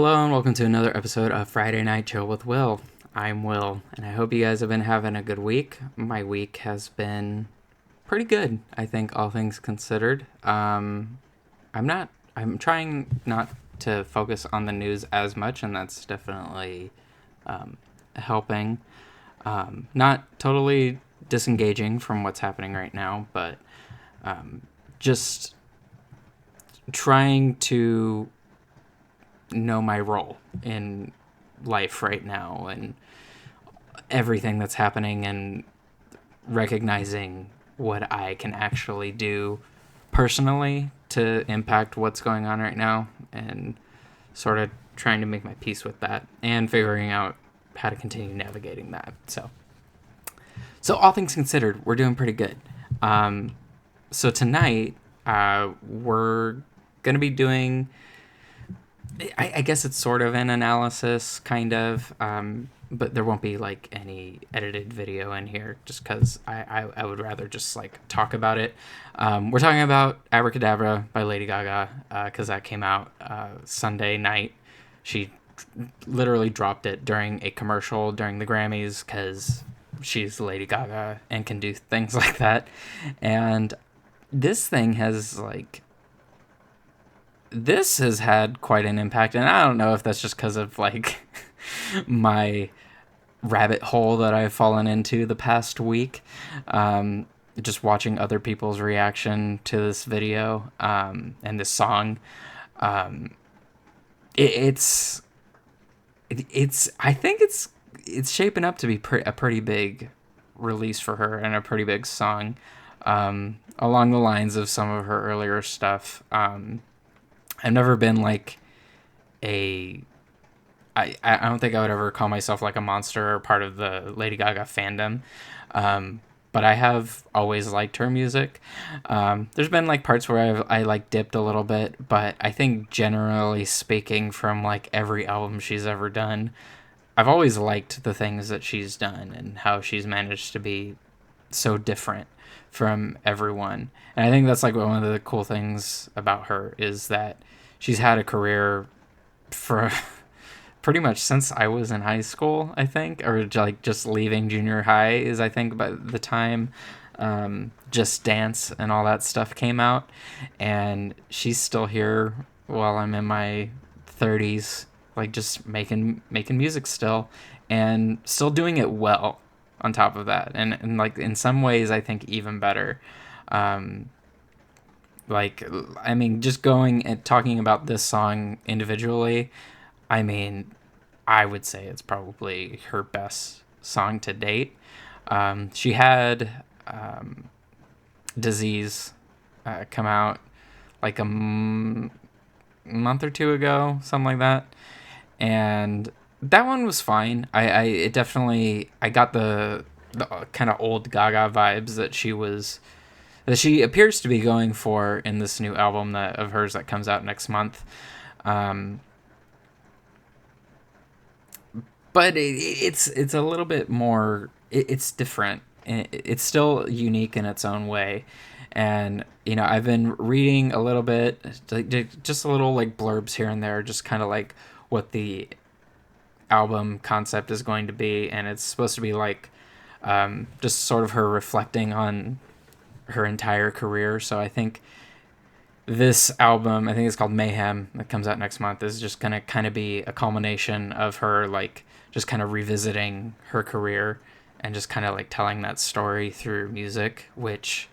Hello and welcome to another episode of Friday Night Chill with Will. I'm Will, and I hope you guys have been having a good week. My week has been pretty good, I think, all things considered. I'm trying not to focus on the news as much, and that's definitely helping. Not totally disengaging from what's happening right now, but just trying to know my role in life right now and everything that's happening, and recognizing what I can actually do personally to impact what's going on right now, and sort of trying to make my peace with that and figuring out how to continue navigating that. So all things considered, we're doing pretty good. So tonight, we're going to be doing, I guess it's sort of an analysis, kind of, but there won't be like any edited video in here just because I would rather just like talk about it. We're talking about Abracadabra by Lady Gaga because that came out Sunday night. She literally dropped it during a commercial during the Grammys because she's Lady Gaga and can do things like that. And this thing has this has had quite an impact, and I don't know if that's just because of like my rabbit hole that I've fallen into the past week, just watching other people's reaction to this video and this song. It's I think it's shaping up to be a pretty big release for her and a pretty big song, along the lines of some of her earlier stuff. I've never been like I don't think I would ever call myself like a monster or part of the Lady Gaga fandom. But I have always liked her music. There's been like parts where I like dipped a little bit, but I think generally speaking, from like every album she's ever done, I've always liked the things that she's done and how she's managed to be so different from everyone. And I think that's like one of the cool things about her is that she's had a career for pretty much since I was in high school, I think, or like just leaving junior high is, I think, by the time Just Dance and all that stuff came out. And she's still here while I'm in my 30s, like just making music still, and still doing it well on top of that. And like in some ways, I think even better. Like, I mean, just going and talking about this song individually, I mean, I would say it's probably her best song to date. She had Disease come out like a month or two ago, something like that. And that one was fine. It definitely, I got the kind of old Gaga vibes that she appears to be going for in this new album of hers that comes out next month. But it's a little bit more. It's different. It's still unique in its own way. And I've been reading a little bit, just a little like blurbs here and there, just kind of like what the album concept is going to be, and it's supposed to be like just sort of her reflecting on her entire career. So I think this album, I think it's called Mayhem, that comes out next month, is just gonna kind of be a culmination of her like just kind of revisiting her career and just kind of like telling that story through music. Which,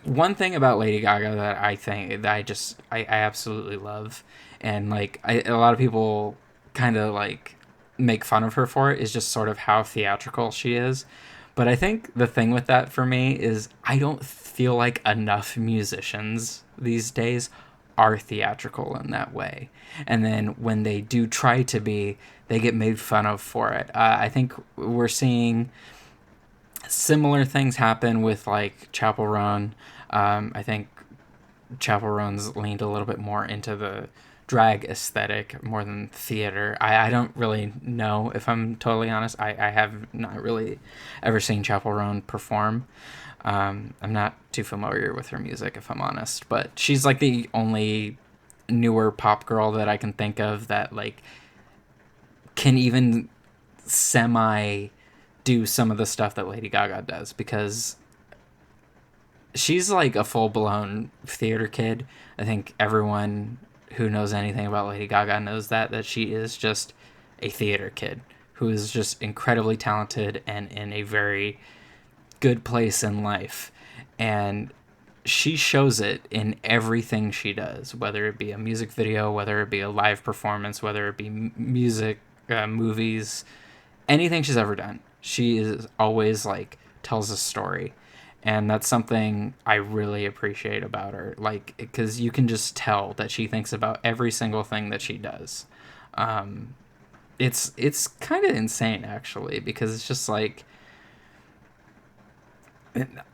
one thing about Lady Gaga that I think that I absolutely love, and like a lot of people kind of like make fun of her for it, is just sort of how theatrical she is. But I think the thing with that for me is I don't feel like enough musicians these days are theatrical in that way. And then when they do try to be, they get made fun of for it. I think we're seeing similar things happen with like Chapel Roan. I think Chapel Roan's leaned a little bit more into the drag aesthetic more than theater. I don't really know, if I'm totally honest. I have not really ever seen Chapel Roan perform. I'm not too familiar with her music, if I'm honest, but she's like the only newer pop girl that I can think of that like can even semi do some of the stuff that Lady Gaga does, because she's like a full blown theater kid. I think everyone who knows anything about Lady Gaga knows that she is just a theater kid who is just incredibly talented and in a very good place in life. And she shows it in everything she does, whether it be a music video, whether it be a live performance, whether it be music, movies, anything she's ever done. She is always like tells a story. And that's something I really appreciate about her. Like, because you can just tell that she thinks about every single thing that she does. Um, it's kind of insane, actually, because it's just like,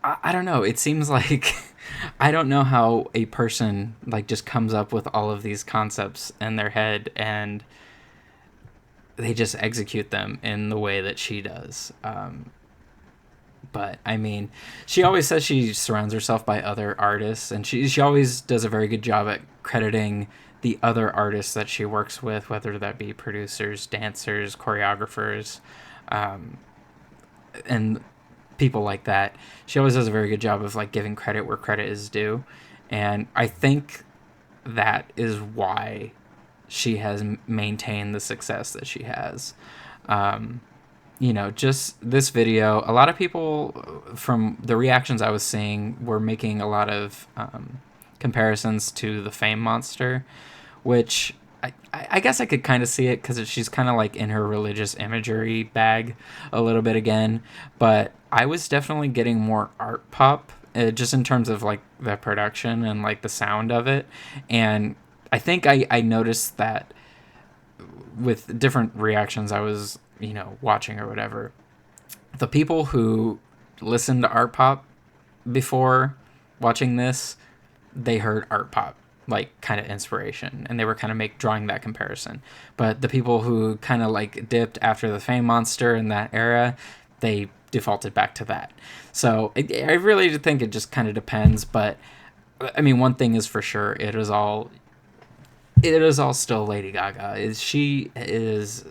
I don't know. It seems like I don't know how a person like just comes up with all of these concepts in their head and they just execute them in the way that she does. But I mean, she always says she surrounds herself by other artists, and she always does a very good job at crediting the other artists that she works with, whether that be producers, dancers, choreographers, and people like that. She always does a very good job of like giving credit where credit is due, and I think that is why she has maintained the success that she has. Just this video, a lot of people from the reactions I was seeing were making a lot of comparisons to the Fame Monster, which I guess I could kind of see it because she's kind of like in her religious imagery bag a little bit again. But I was definitely getting more art pop, just in terms of like the production and like the sound of it. And I think I noticed that with different reactions I was, watching or whatever, the people who listened to art pop before watching this, they heard art pop like kind of inspiration, and they were kind of drawing that comparison. But the people who kind of like dipped after the Fame Monster in that era, they defaulted back to that. So I really think it just kind of depends. But I mean, one thing is for sure, it is all still Lady Gaga. She is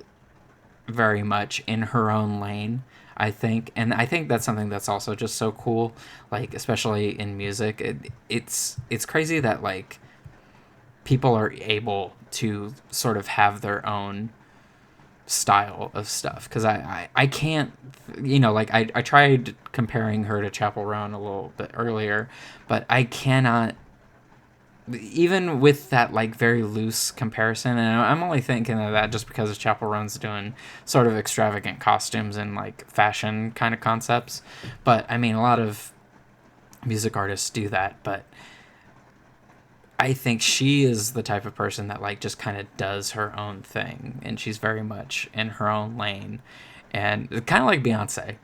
very much in her own lane, I think. And I think that's something that's also just so cool, like especially in music. It's crazy that like people are able to sort of have their own style of stuff, because I can't, like I tried comparing her to Chapel Roan a little bit earlier, but I cannot, even with that like very loose comparison. And I'm only thinking of that just because Chapel Roan's doing sort of extravagant costumes and like fashion kind of concepts. But I mean, a lot of music artists do that, but I think she is the type of person that like just kind of does her own thing, and she's very much in her own lane, and kind of like Beyonce.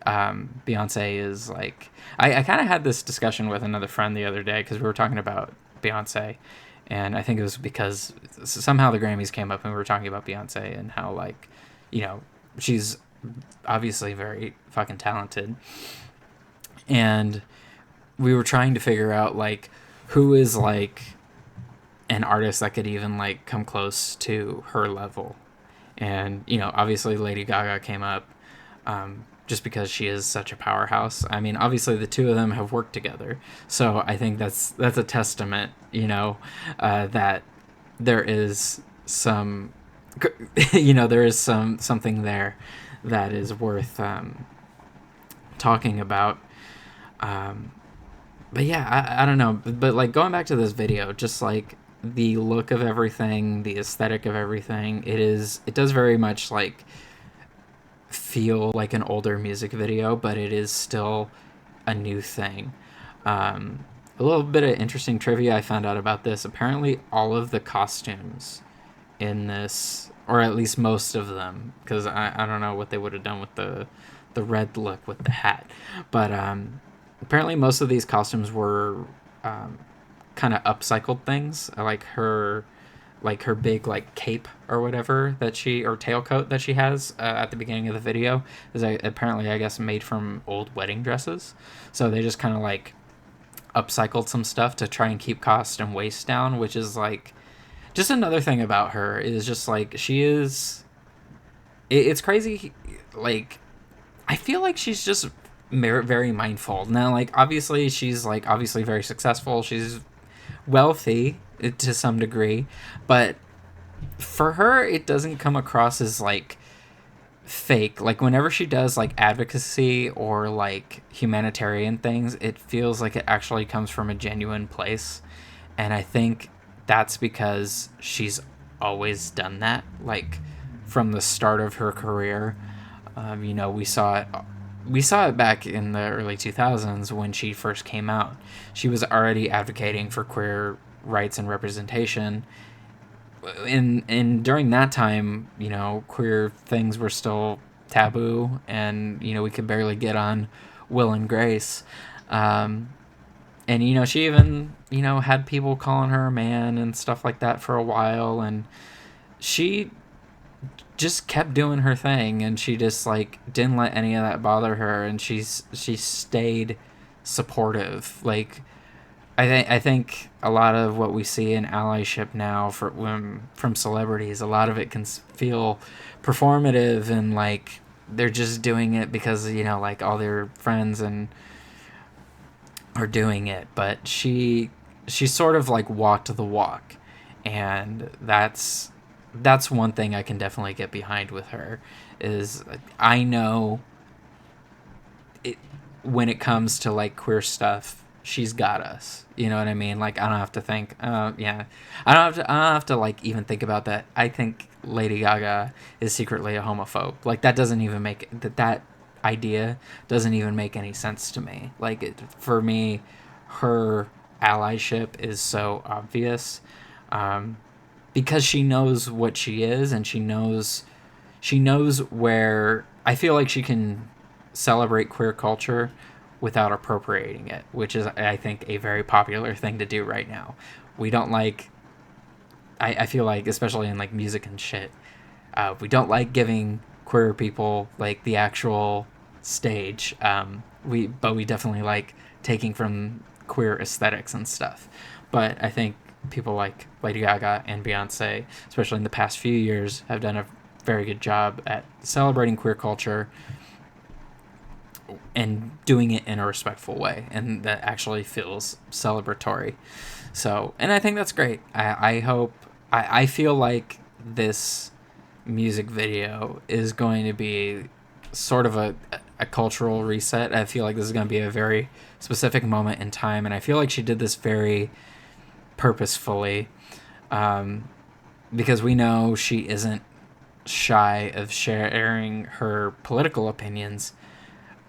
Beyonce is like, I kind of had this discussion with another friend the other day because we were talking about Beyonce, and I think it was because somehow the Grammys came up and we were talking about Beyonce and how like, she's obviously very fucking talented, and we were trying to figure out like who is like an artist that could even like come close to her level. And obviously Lady Gaga came up, just because she is such a powerhouse. I mean, obviously the two of them have worked together, so I think that's a testament, that there is some there is something there that is worth talking about. But yeah, I don't know. But like going back to this video, just like the look of everything, the aesthetic of everything, it does very much like feel like an older music video, but it is still a new thing. A little bit of interesting trivia I found out about this. Apparently, all of the costumes in this, or at least most of them, because I don't know what they would have done with the red look with the hat, but apparently most of these costumes were kind of upcycled things, like her big like cape or whatever that or tailcoat that she has at the beginning of the video is apparently, I guess, made from old wedding dresses. So they just kind of like upcycled some stuff to try and keep cost and waste down, which is like just another thing about her is just like she is. It's crazy. Like I feel like she's just very mindful now. Like obviously she's like obviously very successful. She's wealthy to some degree, but for her it doesn't come across as like fake. Like whenever she does like advocacy or like humanitarian things, it feels like it actually comes from a genuine place. And I think that's because she's always done that, like from the start of her career. You know, we saw it back in the early 2000s when she first came out. She was already advocating for queer rights and representation. And during that time, you know, queer things were still taboo, and you know we could barely get on Will and Grace. Um, and you know she even had people calling her a man and stuff like that for a while, and she just kept doing her thing, and she just like didn't let any of that bother her, and she stayed supportive. Like I think a lot of what we see in allyship now from celebrities, a lot of it can feel performative, and like they're just doing it because like all their friends and are doing it. But she sort of like walked the walk, and that's one thing I can definitely get behind with her. Is I know it when it comes to like queer stuff, she's got us. You know what I mean? Like I don't have to think. Yeah, I don't have to like even think about that. I think Lady Gaga is secretly a homophobe. Like that doesn't even make that idea doesn't even make any sense to me. Like for me, her allyship is so obvious. Um, because she knows what she is, and she knows where I feel like she can celebrate queer culture without appropriating it, which is I think a very popular thing to do right now. We don't like I feel like especially in like music and shit, we don't like giving queer people like the actual stage. We definitely like taking from queer aesthetics and stuff. But I think people like Lady Gaga and Beyonce, especially in the past few years, have done a very good job at celebrating queer culture and doing it in a respectful way, and that actually feels celebratory. So, and I think that's great. I hope, I feel like this music video is going to be sort of a cultural reset. I feel like this is going to be a very specific moment in time, and I feel like she did this very purposefully, um, because we know she isn't shy of sharing her political opinions.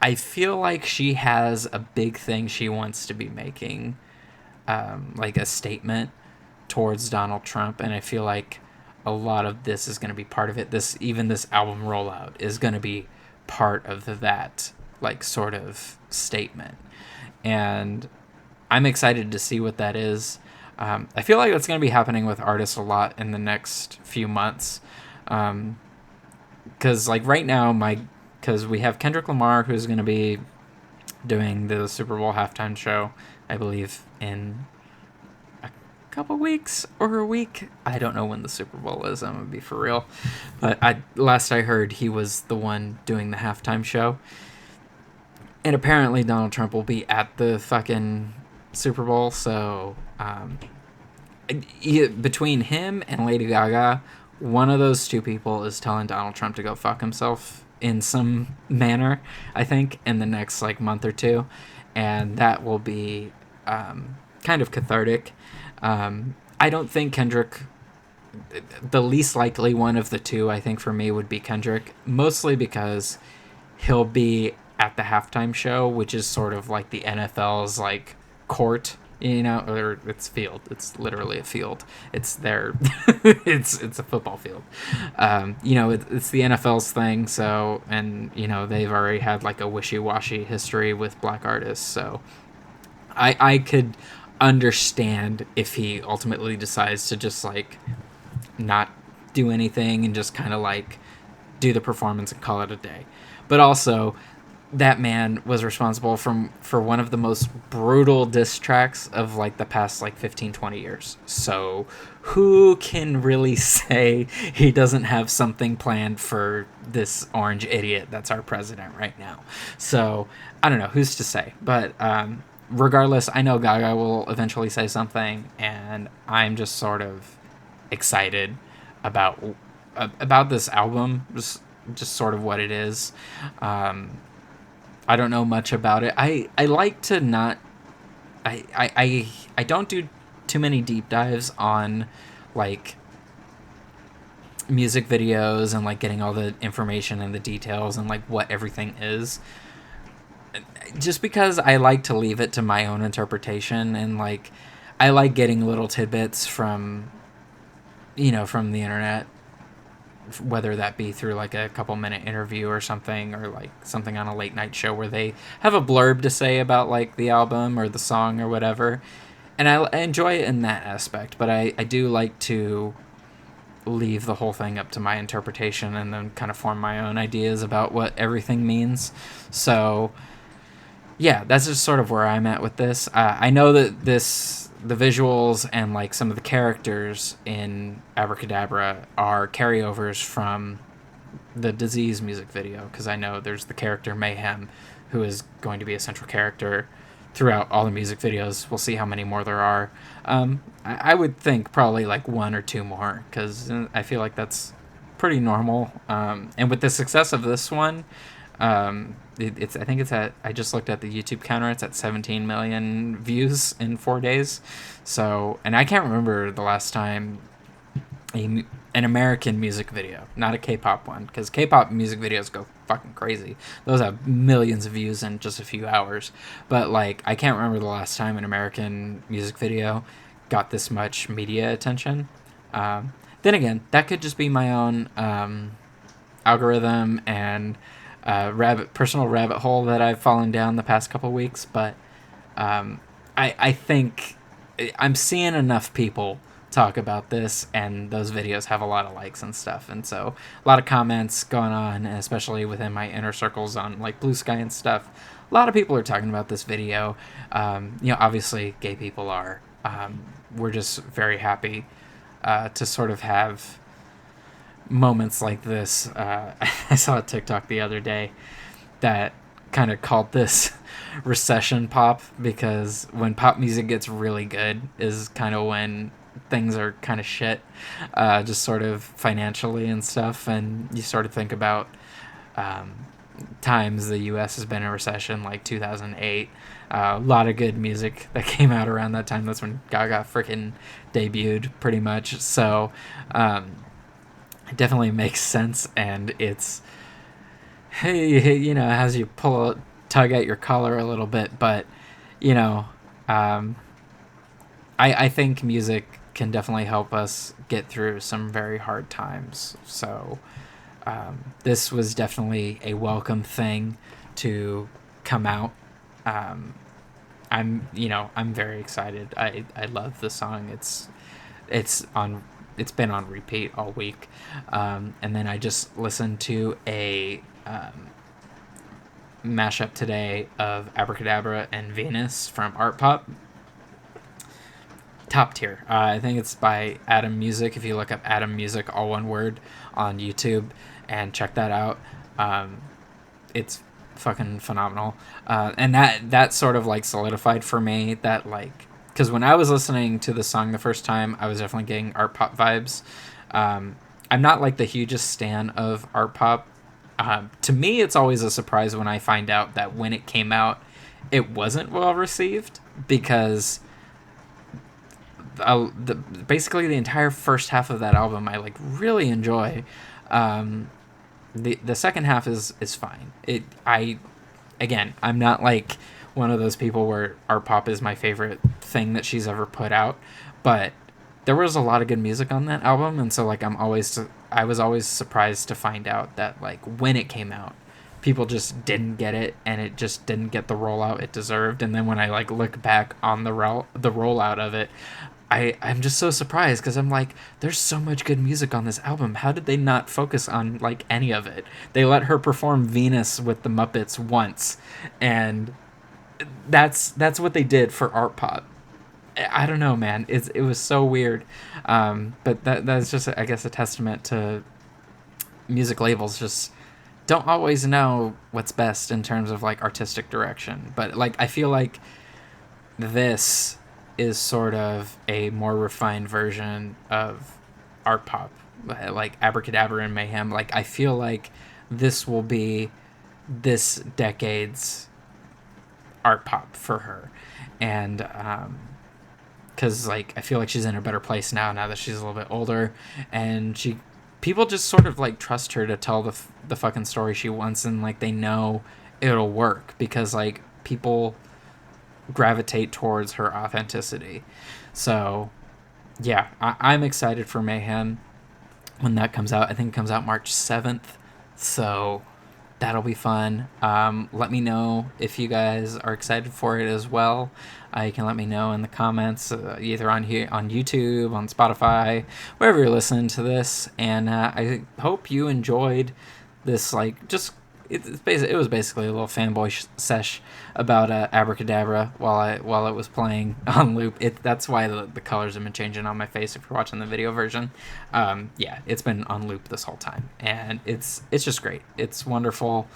I feel like she has a big thing she wants to be making, like a statement towards Donald Trump, and I feel like a lot of this is going to be part of it. This album rollout is going to be part of that, like sort of statement, and I'm excited to see what that is. I feel like that's going to be happening with artists a lot in the next few months, because like right now because we have Kendrick Lamar, who's going to be doing the Super Bowl halftime show, I believe, in a couple weeks or a week. I don't know when the Super Bowl is. I'm gonna be for real, but last I heard he was the one doing the halftime show, and apparently Donald Trump will be at the fucking Super Bowl. So between him and Lady Gaga, one of those two people is telling Donald Trump to go fuck himself in some manner, I think, in the next like month or two, and that will be kind of cathartic. I don't think Kendrick, the least likely one of the two, I think for me would be Kendrick, mostly because he'll be at the halftime show, which is sort of like the NFL's like court, or it's field. It's literally a field. It's their, it's a football field. It's the NFL's thing. So, and they've already had like a wishy-washy history with black artists. So, I could understand if he ultimately decides to just like not do anything and just kind of like do the performance and call it a day. But also, that man was responsible for one of the most brutal diss tracks of like the past like 15, 20 years. So who can really say he doesn't have something planned for this orange idiot that's our president right now? So I don't know who's to say, but regardless, I know Gaga will eventually say something, and I'm just sort of excited about about this album, just sort of what it is. I don't know much about it. I like to not. I don't do too many deep dives on like music videos and like getting all the information and the details and like what everything is. Just because I like to leave it to my own interpretation, and like I like getting little tidbits from from the internet, whether that be through like a couple minute interview or something, or like something on a late night show where they have a blurb to say about like the album or the song or whatever. And I enjoy it in that aspect, but I do like to leave the whole thing up to my interpretation and then kind of form my own ideas about what everything means. So yeah, that's just sort of where I'm at with this. I know that the visuals and like some of the characters in Abracadabra are carryovers from the Disease music video, because I know there's the character Mayhem, who is going to be a central character throughout all the music videos. We'll see how many more there are. I would think probably like one or two more, because I feel like that's pretty normal. And with the success of this one, it's I think it's at, I just looked at the YouTube counter, it's at 17 million views in 4 days. So, and I can't remember the last time an American music video, not a K-pop one, because K-pop music videos go fucking crazy. Those have millions of views in just a few hours. But like, I can't remember the last time an American music video got this much media attention. Then again, that could just be my own algorithm and personal rabbit hole that I've fallen down the past couple weeks. But I think I'm seeing enough people talk about this, and those videos have a lot of likes and stuff, and so a lot of comments going on, especially within my inner circles on like Blue Sky and stuff. A lot of people are talking about this video. Obviously gay people are. We're just very happy to sort of have moments like this. I saw a TikTok the other day that kind of called this recession pop, because when pop music gets really good is kind of when things are kind of shit, just sort of financially and stuff. And you sort of think about times the US has been in a recession, like 2008. A lot of good music that came out around that time. That's when Gaga freaking debuted, pretty much. So it definitely makes sense, and it's, hey, as you tug at your collar a little bit, but I think music can definitely help us get through some very hard times. So this was definitely a welcome thing to come out. I'm very excited. I love the song. It's been on repeat all week. And then I just listened to a mashup today of Abracadabra and Venus from Art Pop. Top tier. I think it's by Adam Music. If you look up Adam Music, all one word, on YouTube and check that out, it's fucking phenomenal. And that sort of like solidified for me that, like, because when I was listening to the song the first time, I was definitely getting Art Pop vibes. I'm not like the hugest stan of Art Pop. To me, it's always a surprise when I find out that when it came out, it wasn't well received, because basically the entire first half of that album I like really enjoy. The second half is fine. I'm not like one of those people where Art Pop is my favorite thing that she's ever put out, but there was a lot of good music on that album, and so like I was always surprised to find out that like when it came out, people just didn't get it, and it just didn't get the rollout it deserved. And then when I like look back on the rollout of it, I'm just so surprised because I'm like, there's so much good music on this album. How did they not focus on like any of it? They let her perform Venus with the Muppets once, and that's what they did for art pop. I don't know, man. It was so weird, but that's just I guess a testament to music labels just don't always know what's best in terms of like artistic direction. But like I feel like this is sort of a more refined version of art pop, like Abracadabra and Mayhem. Like I feel like this will be this decade's art pop for her, and because like I feel like she's in a better place now that she's a little bit older, and she people just sort of like trust her to tell the fucking story she wants, and like they know it'll work because like people gravitate towards her authenticity. So yeah, I'm excited for Mayhem when that comes out. I think it comes out March 7th, so that'll be fun. Let me know if you guys are excited for it as well. You can let me know in the comments, either on here on YouTube, on Spotify, wherever you're listening to this. And I hope you enjoyed this. Like, just it was basically a little fanboy sesh about Abracadabra while it was playing on loop. That's why the colors have been changing on my face if you're watching the video version. Yeah, it's been on loop this whole time, and it's just great. It's wonderful.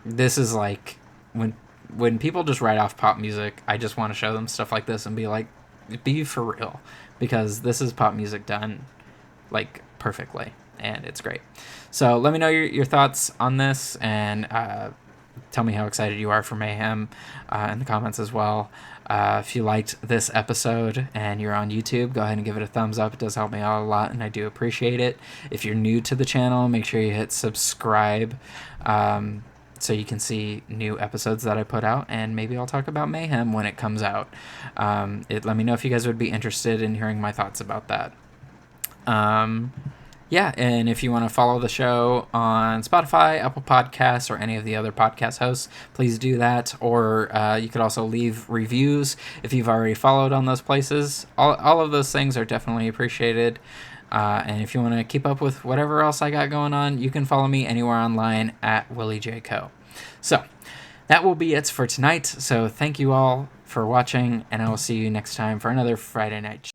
This is like when people just write off pop music, I just want to show them stuff like this and be like, be for real, because this is pop music done like perfectly, and it's great. So let me know your thoughts on this, and tell me how excited you are for Mayhem in the comments as well. If you liked this episode and you're on YouTube, go ahead and give it a thumbs up. It does help me out a lot, and I do appreciate it. If you're new to the channel, make sure you hit subscribe so you can see new episodes that I put out, and maybe I'll talk about Mayhem when it comes out. Let me know if you guys would be interested in hearing my thoughts about that. Yeah, and if you want to follow the show on Spotify, Apple Podcasts, or any of the other podcast hosts, please do that. Or you could also leave reviews if you've already followed on those places. All of those things are definitely appreciated. And if you want to keep up with whatever else I got going on, you can follow me anywhere online at Willie J. Co. So that will be it for tonight. So thank you all for watching, and I will see you next time for another Friday night.